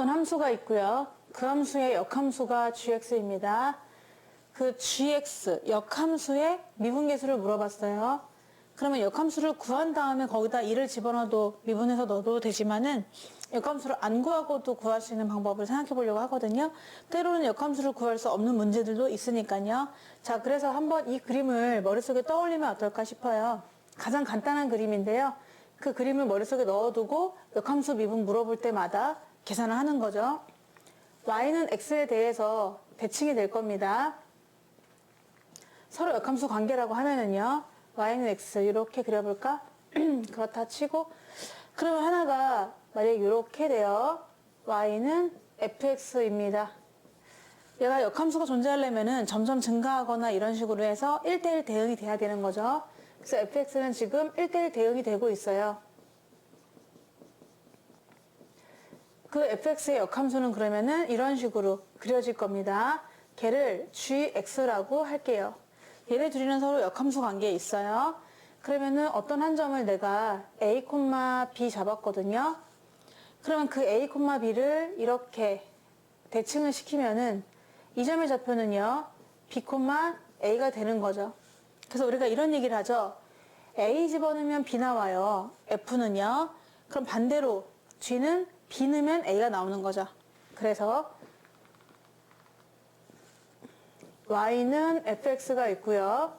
어떤 함수가 있고요. 그 함수의 역함수가 gx입니다. 그 gx, 역함수의 미분계수를 물어봤어요. 그러면 역함수를 구한 다음에 거기다 2를 집어넣어도 미분해서 넣어도 되지만은 역함수를 안 구하고도 구할 수 있는 방법을 생각해 보려고 하거든요. 때로는 역함수를 구할 수 없는 문제들도 있으니까요. 자, 그래서 한번 이 그림을 머릿속에 떠올리면 어떨까 싶어요. 가장 간단한 그림인데요. 그 그림을 머릿속에 넣어두고 역함수 미분 물어볼 때마다 계산을 하는 거죠. y는 x에 대해서 대칭이 될 겁니다. 서로 역함수 관계라고 하면은요. y는 x 이렇게 그려볼까? 그렇다 치고 그러면 하나가 만약에 이렇게 돼요. y는 fx입니다. 얘가 역함수가 존재하려면은 점점 증가하거나 이런 식으로 해서 1대1 대응이 돼야 되는 거죠. 그래서 fx는 지금 1대1 대응이 되고 있어요. 그 fx의 역함수는 그러면은 이런 식으로 그려질 겁니다. 걔를 gx라고 할게요. 얘네 둘이는 서로 역함수 관계에 있어요. 그러면은 어떤 한 점을 내가 a, b 잡았거든요. 그러면 그 a, b를 이렇게 대칭을 시키면은 이 점의 좌표는요, b, a가 되는 거죠. 그래서 우리가 이런 얘기를 하죠. a 집어넣으면 b 나와요. f는요. 그럼 반대로 g는 b 넣으면 a가 나오는 거죠. 그래서 y는 fx가 있고요.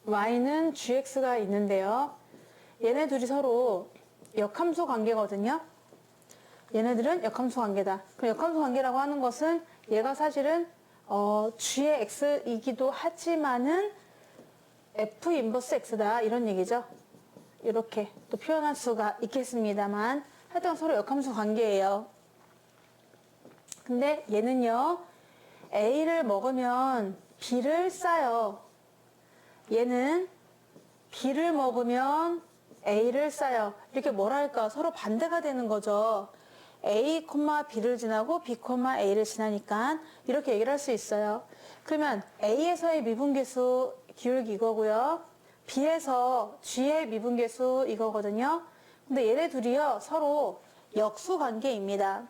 y는 gx가 있는데요. 얘네 둘이 서로 역함수 관계거든요. 얘네들은 역함수 관계다. 그럼 역함수 관계라고 하는 것은 얘가 사실은 g의 x이기도 하지만은 f 인버스 x다 이런 얘기죠. 이렇게 또 표현할 수가 있겠습니다만 하여튼 서로 역함수 관계예요. 근데 얘는요. a를 먹으면 b를 싸요. 얘는 b를 먹으면 a를 싸요. 이렇게 뭐랄까 서로 반대가 되는 거죠. a, b를 지나고 b, a를 지나니까 이렇게 얘기를 할 수 있어요. 그러면 a에서의 미분계수 기울기 이거고요. b에서 g의 미분계수 이거거든요. 근데 얘네 둘이요 서로 역수관계입니다.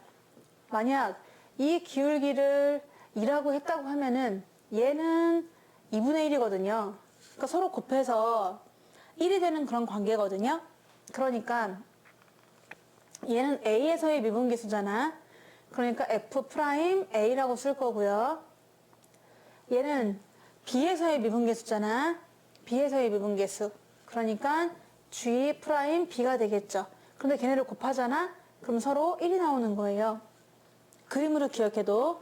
만약 이 기울기를 2라고 했다고 하면은 얘는 2분의 1이거든요. 그러니까 서로 곱해서 1이 되는 그런 관계거든요. 그러니까 얘는 a에서의 미분계수잖아. 그러니까 f'a라고 쓸 거고요. 얘는 b에서의 미분계수잖아. b에서의 미분계수. 그러니까 g'b가 되겠죠. 그런데 걔네를 곱하잖아. 그럼 서로 1이 나오는 거예요. 그림으로 기억해도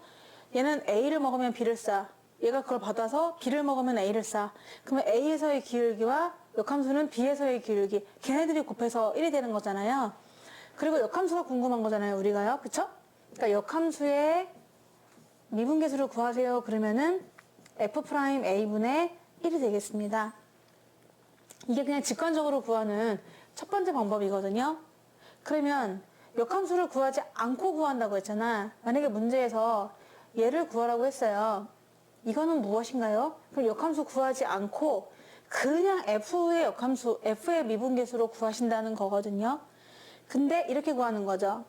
얘는 a를 먹으면 b를 싸. 얘가 그걸 받아서 b를 먹으면 a를 싸. 그러면 a에서의 기울기와 역함수는 b에서의 기울기. 걔네들이 곱해서 1이 되는 거잖아요. 그리고 역함수가 궁금한 거잖아요. 우리가요. 그쵸? 그러니까 역함수의 미분계수를 구하세요. 그러면은 f'a분의 1이 되겠습니다. 이게 그냥 직관적으로 구하는 첫 번째 방법이거든요. 그러면 역함수를 구하지 않고 구한다고 했잖아. 만약에 문제에서 얘를 구하라고 했어요. 이거는 무엇인가요? 그럼 역함수 구하지 않고 그냥 f의 역함수, f의 미분계수로 구하신다는 거거든요. 근데 이렇게 구하는 거죠.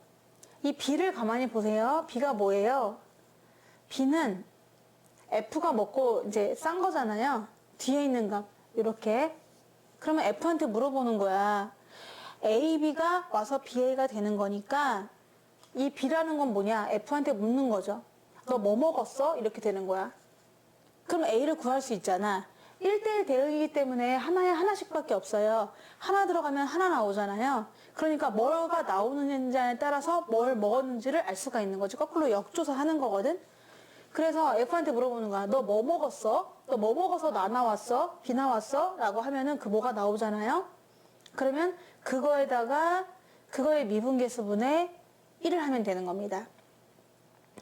이 b를 가만히 보세요. b가 뭐예요? b는 f가 먹고 이제 싼 거잖아요. 뒤에 있는 값 이렇게. 그러면 f한테 물어보는 거야. a, b가 와서 ba가 되는 거니까 이 b라는 건 뭐냐? f한테 묻는 거죠. 너 뭐 먹었어? 이렇게 되는 거야. 그럼 a를 구할 수 있잖아. 1대1 대응이기 때문에 하나에 하나씩밖에 없어요. 하나 들어가면 하나 나오잖아요. 그러니까 뭐가 나오는지에 따라서 뭘 먹었는지를 알 수가 있는 거지. 거꾸로 역조사하는 거거든. 그래서 F한테 물어보는 거야. 너 뭐 먹었어? 너 뭐 먹어서 나 나왔어? B 나왔어? 라고 하면은 그 뭐가 나오잖아요. 그러면 그거에다가 그거의 미분계수분의 1을 하면 되는 겁니다.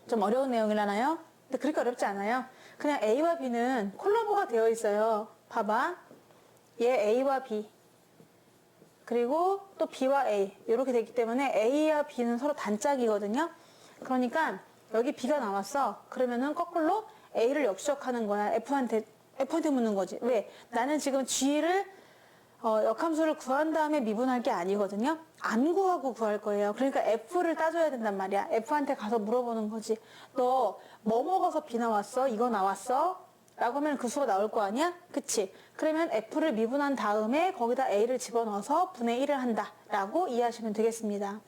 좀 어려운 내용이라나요? 근데 그렇게 어렵지 않아요. 그냥 A와 B는 콜라보가 되어 있어요. 봐봐. 얘 A와 B. 그리고 또 B와 A. 이렇게 되기 때문에 A와 B는 서로 단짝이거든요. 그러니까 여기 B가 나왔어. 그러면은 거꾸로 A를 역수적하는 거야. F한테 묻는 거지. 왜? 나는 지금 G를 역함수를 구한 다음에 미분할 게 아니거든요. 안 구하고 구할 거예요. 그러니까 F를 따줘야 된단 말이야. F한테 가서 물어보는 거지. 너 뭐 먹어서 B 나왔어? 이거 나왔어? 라고 하면 그 수가 나올 거 아니야? 그치? 그러면 F를 미분한 다음에 거기다 A를 집어넣어서 분의 1을 한다. 라고 이해하시면 되겠습니다.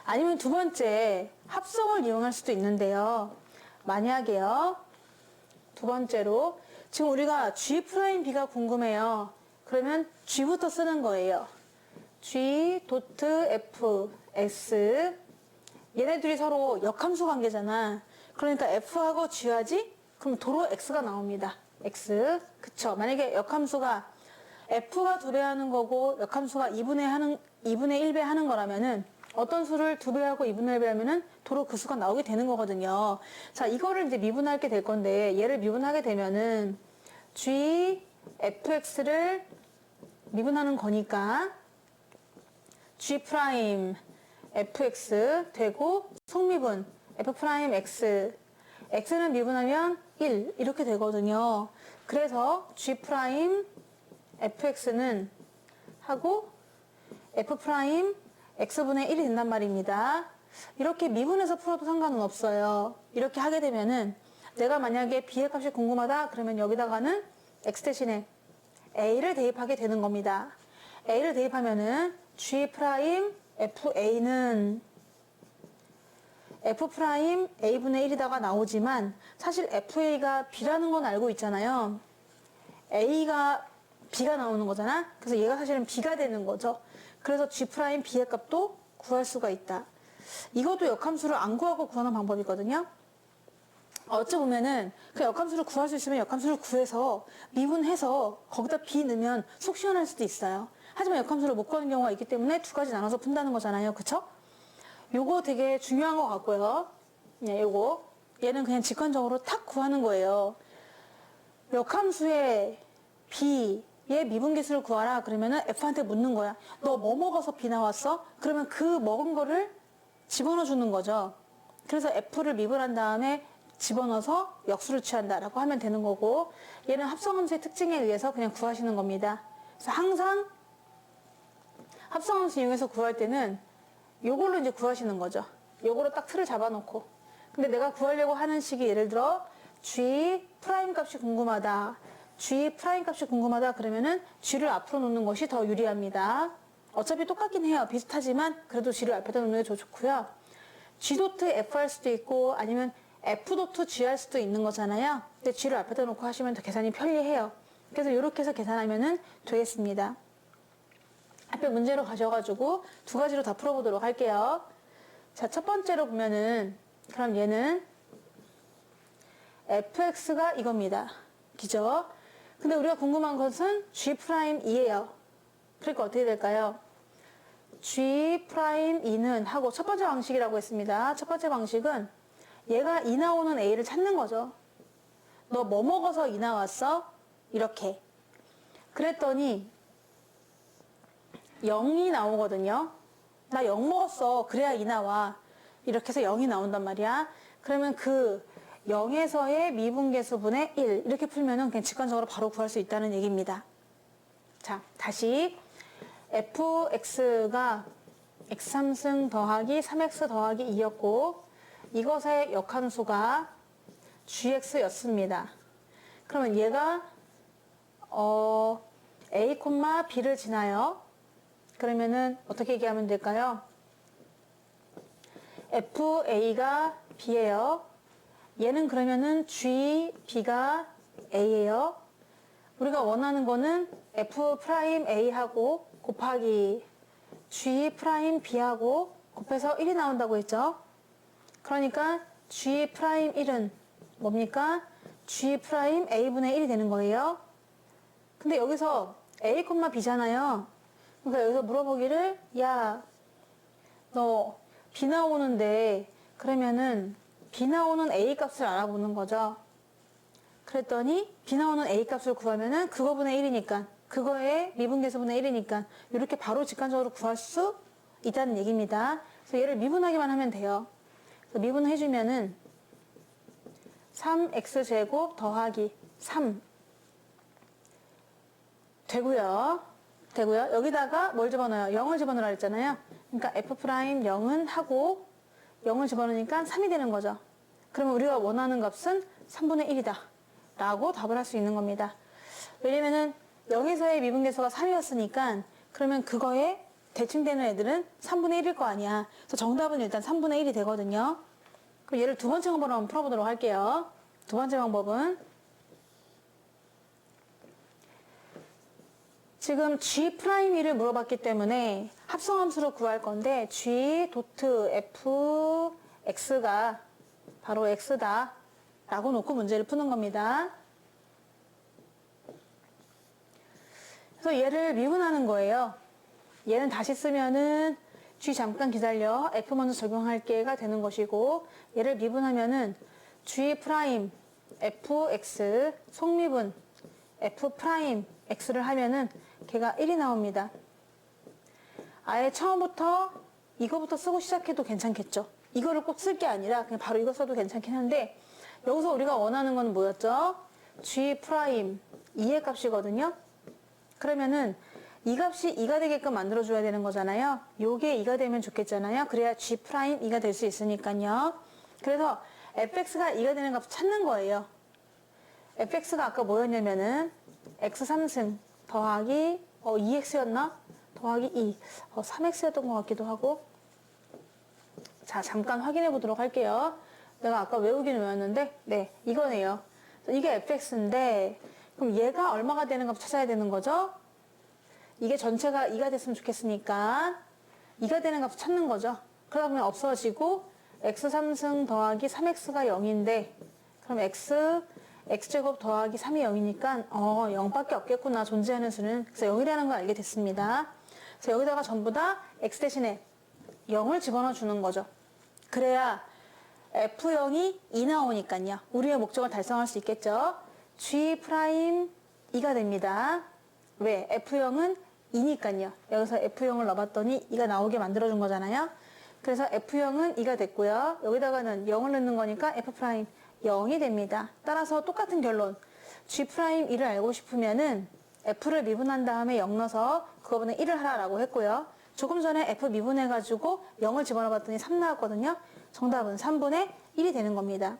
아니면 두 번째, 합성을 이용할 수도 있는데요. 만약에요. 두 번째로 지금 우리가 G'B가 궁금해요. 그러면 G부터 쓰는 거예요. G 도트 F X 얘네들이 서로 역함수 관계잖아. 그러니까 F하고 G하지? 그럼 도로 X가 나옵니다. X. 그쵸? 만약에 역함수가 F가 2배 하는 거고 역함수가 2분의 1배 하는 거라면은 어떤 수를 2배 하고 2분의 1배 하면은 도로 그 수가 나오게 되는 거거든요. 자, 이거를 이제 미분할 게 될 건데 얘를 미분하게 되면은 G fx를 미분하는 거니까 G 프라임 fx 되고 속미분 f 프라임 x x는 미분하면 1 이렇게 되거든요. 그래서 G 프라임 fx는 하고 f 프라임 x분의 1이 된단 말입니다. 이렇게 미분해서 풀어도 상관은 없어요. 이렇게 하게 되면은 내가 만약에 b의 값이 궁금하다 그러면 여기다가는 x 대신에 a를 대입하게 되는 겁니다. a를 대입하면은 g 프라임 fa는 f 프라임 a분의 1이다가 나오지만 사실 fa가 b라는 건 알고 있잖아요. a가 b가 나오는 거잖아. 그래서 얘가 사실은 b가 되는 거죠. 그래서 g 프라임 b의 값도 구할 수가 있다. 이것도 역함수를 안 구하고 구하는 방법이거든요. 어찌 보면은 그 역함수를 구할 수 있으면 역함수를 구해서 미분해서 거기다 b 넣으면 속 시원할 수도 있어요. 하지만 역함수를 못 구하는 경우가 있기 때문에 두 가지 나눠서 푼다는 거잖아요. 그쵸? 요거 되게 중요한 것 같고요. 네, 요거 얘는 그냥 직관적으로 탁 구하는 거예요. 역함수의 b의 미분계수를 구하라 그러면은 f한테 묻는 거야. 너 뭐 먹어서 b 나왔어? 그러면 그 먹은 거를 집어넣어 주는 거죠. 그래서 f를 미분한 다음에 집어넣어서 역수를 취한다라고 하면 되는 거고 얘는 합성함수의 특징에 의해서 그냥 구하시는 겁니다. 그래서 항상 합성함수 이용해서 구할 때는 요걸로 이제 구하시는 거죠. 요거로 딱 틀을 잡아놓고 근데 내가 구하려고 하는 식이 예를 들어 g 프라임 값이 궁금하다. g 프라임 값이 궁금하다 그러면은 g를 앞으로 놓는 것이 더 유리합니다. 어차피 똑같긴 해요. 비슷하지만 그래도 g를 앞에다 놓는 게 더 좋고요. g 도트 f 할 수도 있고 아니면 f 도트 g 할 수도 있는 거잖아요. 근데 g를 앞에다 놓고 하시면 더 계산이 편리해요. 그래서 이렇게 해서 계산하면은 되겠습니다. 앞에 문제로 가셔가지고 두 가지로 다 풀어보도록 할게요. 자, 첫 번째로 보면은 그럼 얘는 fx가 이겁니다. 그죠? 근데 우리가 궁금한 것은 G'E예요. 그러니까 어떻게 될까요? G'E는 하고 첫 번째 방식이라고 했습니다. 첫 번째 방식은 얘가 2 나오는 A를 찾는 거죠. 너 뭐 먹어서 2 나왔어? 이렇게. 그랬더니 0이 나오거든요. 나 0 먹었어. 그래야 2 나와. 이렇게 해서 0이 나온단 말이야. 그러면 그 0에서의 미분계수분의 1 이렇게 풀면은 그냥 직관적으로 바로 구할 수 있다는 얘기입니다. 자, 다시 fx가 x3승 더하기 3x 더하기 2였고 이것의 역함수가 gx였습니다. 그러면 얘가 a, b를 지나요. 그러면은 어떻게 얘기하면 될까요? fa가 b예요. 얘는 그러면은 gb가 a예요. 우리가 원하는 거는 f'A하고 곱하기 g'B하고 곱해서 1이 나온다고 했죠. 그러니까 g'D은 뭡니까? g'A분의 1이 되는 거예요. 근데 여기서 A, B잖아요. 그러니까 여기서 물어보기를 야, 너 B 나오는데 그러면은 B 나오는 A 값을 알아보는 거죠. 그랬더니 B 나오는 A 값을 구하면은 그거분의 1이니까 그거의 미분계수분의 1이니까 이렇게 바로 직관적으로 구할 수 있다는 얘기입니다. 그래서 얘를 미분하기만 하면 돼요. 그래서 미분해주면은 3x제곱 더하기 3 되고요. 되고요. 여기다가 뭘 집어넣어요? 0을 집어넣으라 했잖아요. 그러니까 f' 0은 하고 0을 집어넣으니까 3이 되는 거죠. 그러면 우리가 원하는 값은 3분의 1이다. 라고 답을 할 수 있는 겁니다. 왜냐면은 0에서의 미분계수가 3이었으니까 그러면 그거에 대칭되는 애들은 3분의 1일 거 아니야. 그래서 정답은 일단 3분의 1이 되거든요. 그럼 얘를 두 번째 방법으로 한번 풀어보도록 할게요. 두 번째 방법은 지금 G'2를 물어봤기 때문에 합성함수로 구할 건데 G 도트 F X가 바로 X다 라고 놓고 문제를 푸는 겁니다. 그래서 얘를 미분하는 거예요. 얘는 다시 쓰면은 G 잠깐 기다려 F 먼저 적용할게가 되는 것이고 얘를 미분하면은 G' Fx 속미분 F'X를 하면은 걔가 1이 나옵니다. 아예 처음부터 이거부터 쓰고 시작해도 괜찮겠죠. 이거를 꼭 쓸 게 아니라 그냥 바로 이거 써도 괜찮긴 한데 여기서 우리가 원하는 건 뭐였죠? G' 2의 값이거든요. 그러면은 이 값이 2가 되게끔 만들어줘야 되는 거잖아요. 요게 2가 되면 좋겠잖아요. 그래야 G' 2가 될 수 있으니까요. 그래서 fx가 2가 되는 값을 찾는 거예요. fx가 아까 뭐였냐면은 x3승 더하기 2x였나? 더하기 2 3x였던 것 같기도 하고 자 잠깐 확인해 보도록 할게요. 내가 아까 외우기는 외웠는데 네 이거네요. 이게 fx인데 그럼 얘가 얼마가 되는 값 찾아야 되는 거죠? 이게 전체가 2가 됐으면 좋겠으니까 2가 되는 값을 찾는 거죠. 그러다 보면 없어지고 x3승 더하기 3x가 0인데 그럼 x제곱 더하기 3이 0이니까 0밖에 없겠구나 존재하는 수는. 그래서 0이라는 걸 알게 됐습니다. 그래서 여기다가 전부 다 x 대신에 0을 집어넣어 주는 거죠. 그래야 f0이 2 나오니까요. 우리의 목적을 달성할 수 있겠죠. G' 2가 됩니다. 왜? F0은 2니까요. 여기서 F0을 넣어봤더니 2가 나오게 만들어준 거잖아요. 그래서 F0은 2가 됐고요. 여기다가는 0을 넣는 거니까 F' 0이 됩니다. 따라서 똑같은 결론. G' 2를 알고 싶으면은 F를 미분한 다음에 0 넣어서 그거보다 1을 하라라고 했고요. 조금 전에 F 미분해가지고 0을 집어넣어봤더니 3 나왔거든요. 정답은 3분의 1이 되는 겁니다.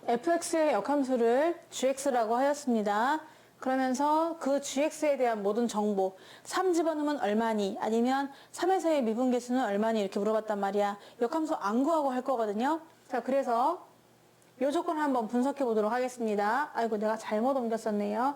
fx의 역함수를 gx라고 하였습니다. 그러면서 그 gx에 대한 모든 정보 3 집어넣으면 얼마니 아니면 3에서의 미분계수는 얼마니 이렇게 물어봤단 말이야. 역함수 안 구하고 할 거거든요. 자 그래서 요 조건을 한번 분석해 보도록 하겠습니다. 아이고 내가 잘못 옮겼었네요.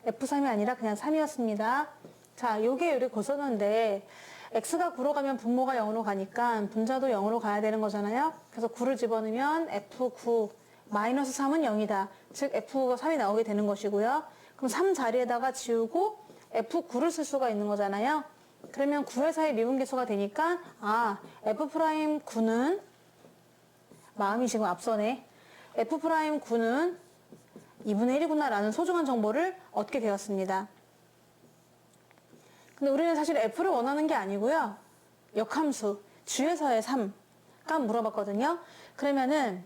F3이 아니라 그냥 3이었습니다. 자 요게 우리 고 썼는데 x가 9로 가면 분모가 0으로 가니까 분자도 0으로 가야 되는 거잖아요. 그래서 9를 집어넣으면 F9 마이너스 3은 0이다. 즉 F가 3이 나오게 되는 것이고요. 그럼 3 자리에다가 지우고 F9를 쓸 수가 있는 거잖아요. 그러면 9회사의 미분계수가 되니까 F'9는 마음이 지금 앞서네. F'9는 2분의 1이구나 라는 소중한 정보를 얻게 되었습니다. 근데 우리는 사실 F를 원하는 게 아니고요. 역함수 G에서의 3 값 물어봤거든요. 그러면은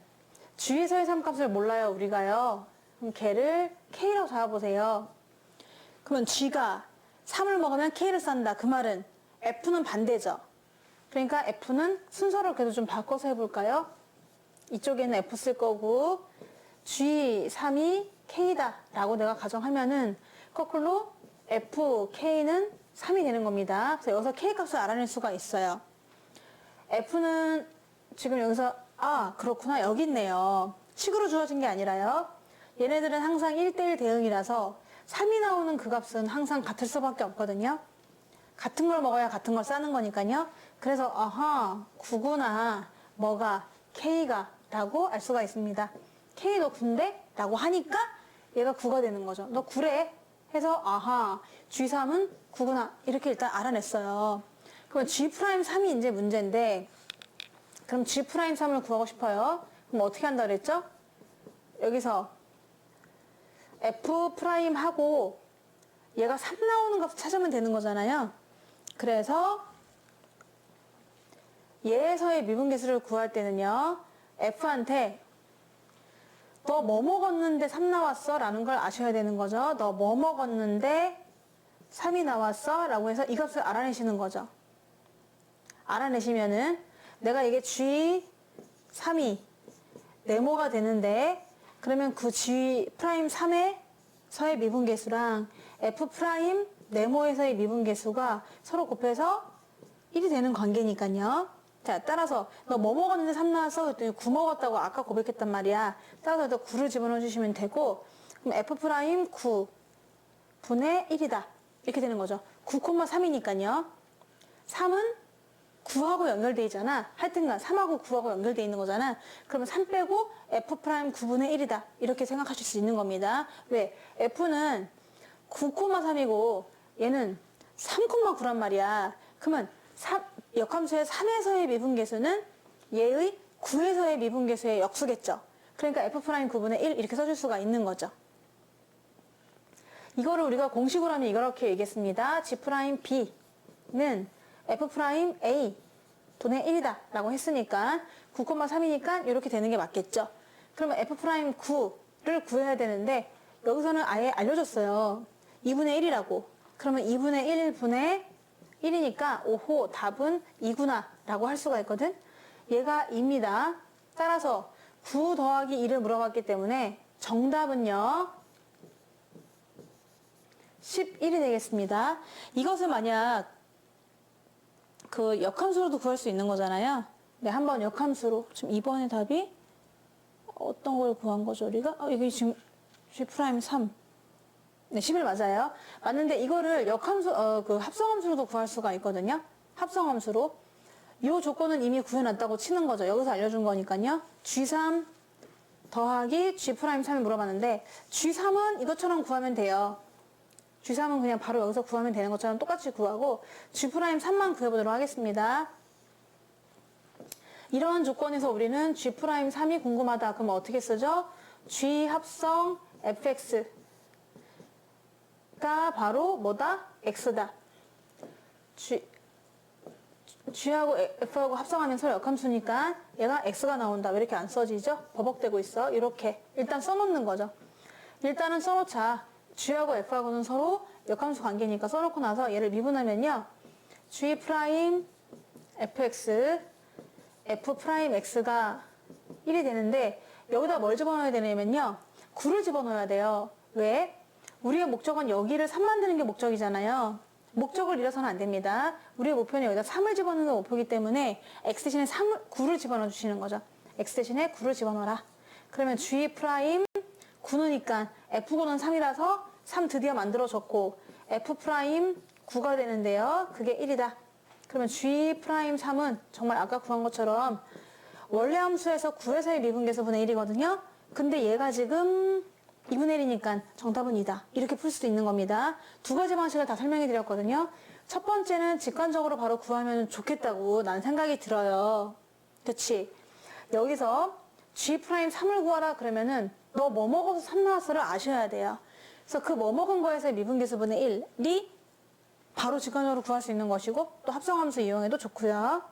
G에서의 3 값을 몰라요, 우리가요. 그럼 걔를 K라고 잡아보세요. 그러면 G가 3을 먹으면 K를 싼다. 그 말은 F는 반대죠. 그러니까 F는 순서를 그래도 좀 바꿔서 해볼까요? 이쪽에는 F 쓸 거고 G3이 K다 라고 내가 가정하면은 거꾸로 F, K는 3이 되는 겁니다. 그래서 여기서 K 값을 알아낼 수가 있어요. F는 지금 여기서 그렇구나 여기 있네요. 식으로 주어진 게 아니라요. 얘네들은 항상 1대1 대응이라서 3이 나오는 그 값은 항상 같을 수밖에 없거든요. 같은 걸 먹어야 같은 걸 싸는 거니까요. 그래서 9구나 뭐가 K가 라고 알 수가 있습니다. K 너 9인데? 라고 하니까 얘가 9가 되는 거죠. 너 9래? 해서 G3은 9구나 이렇게 일단 알아냈어요. 그럼 G'3이 이제 문제인데 그럼 G'3을 구하고 싶어요. 그럼 어떻게 한다 그랬죠? 여기서 F'하고 얘가 3 나오는 값을 찾으면 되는 거잖아요. 그래서 얘에서의 미분계수를 구할 때는요. F한테 너 뭐 먹었는데 3 나왔어? 라는 걸 아셔야 되는 거죠. 너 뭐 먹었는데 3이 나왔어? 라고 해서 이 값을 알아내시는 거죠. 알아내시면은 내가 이게 G3이 네모가 되는데 그러면 그 G'3의 서의 미분계수랑 F' 네모에서의 미분계수가 서로 곱해서 1이 되는 관계니까요. 자, 따라서 너 뭐 먹었는데 3 나왔어? 그랬더니 9 먹었다고 아까 고백했단 말이야. 따라서 너 9를 집어넣어 주시면 되고 그럼 F' 9 분의 1이다. 이렇게 되는 거죠. 9,3이니까요. 3은 9하고 연결돼 있잖아. 하여튼간 3하고 9하고 연결돼 있는 거잖아. 그러면 3 빼고 F' 9분의 1이다. 이렇게 생각하실 수 있는 겁니다. 왜? F는 9,3이고 얘는 3,9란 말이야. 그러면 역함수의 3에서의 미분계수는 얘의 9에서의 미분계수의 역수겠죠. 그러니까 F' 9분의 1 이렇게 써줄 수가 있는 거죠. 이거를 우리가 공식으로 하면 이렇게 얘기했습니다. G'B는 F'A 분의 1이다 라고 했으니까 9,3이니까 이렇게 되는 게 맞겠죠. 그러면 F'9를 구해야 되는데 여기서는 아예 알려줬어요. 2분의 1이라고. 그러면 2분의 1분의 1이니까 오호 답은 2구나 라고 할 수가 있거든. 얘가 2입니다. 따라서 9 더하기 2를 물어봤기 때문에 정답은요 11이 되겠습니다. 이것을 만약 그 역함수로도 구할 수 있는 거잖아요. 네, 한번 역함수로. 지금 2번의 답이 어떤 걸 구한 거죠, 우리가? 이게 지금 G'3. 네, 11 맞아요. 맞는데 이거를 역함수, 그 합성함수로도 구할 수가 있거든요. 합성함수로. 이 조건은 이미 구해놨다고 치는 거죠. 여기서 알려준 거니까요. G3 더하기 G'3을 물어봤는데 G3은 이것처럼 구하면 돼요. G3은 그냥 바로 여기서 구하면 되는 것처럼 똑같이 구하고 G'3만 구해보도록 하겠습니다. 이러한 조건에서 우리는 G'3이 궁금하다. 그럼 어떻게 쓰죠? G 합성 fx가 바로 뭐다? x다. G하고 F하고 합성하면 서로 역함수니까 얘가 X가 나온다. 왜 이렇게 안 써지죠? 버벅대고 있어. 이렇게 일단 써놓는 거죠. 일단은 써놓자. G하고 F하고는 서로 역함수 관계니까 써놓고 나서 얘를 미분하면요. G' Fx F'X가 1이 되는데 여기다 뭘 집어넣어야 되냐면요. 9를 집어넣어야 돼요. 왜? 우리의 목적은 여기를 3 만드는 게 목적이잖아요. 목적을 잃어서는 안 됩니다. 우리의 목표는 여기다 3을 집어넣는 게 목표이기 때문에 x 대신에 9를 집어넣어 주시는 거죠. x 대신에 9를 집어넣어라. 그러면 G' 9니까 F9는 3이라서 3 드디어 만들어졌고 F' 9가 되는데요. 그게 1이다. 그러면 G' 3은 정말 아까 구한 것처럼 원래 함수에서 9에서의 미분계수 분의 1이거든요. 근데 얘가 지금 2분의 1이니까 정답은 2다. 이렇게 풀 수도 있는 겁니다. 두 가지 방식을 다 설명해 드렸거든요. 첫 번째는 직관적으로 바로 구하면 좋겠다고 난 생각이 들어요. 그치? 여기서 G'3을 구하라 그러면은 너 뭐 먹어서 3 나왔어를 아셔야 돼요. 그래서 그 뭐 먹은 거에서의 미분계수분의 1이 바로 직관적으로 구할 수 있는 것이고 또 합성함수 이용해도 좋고요.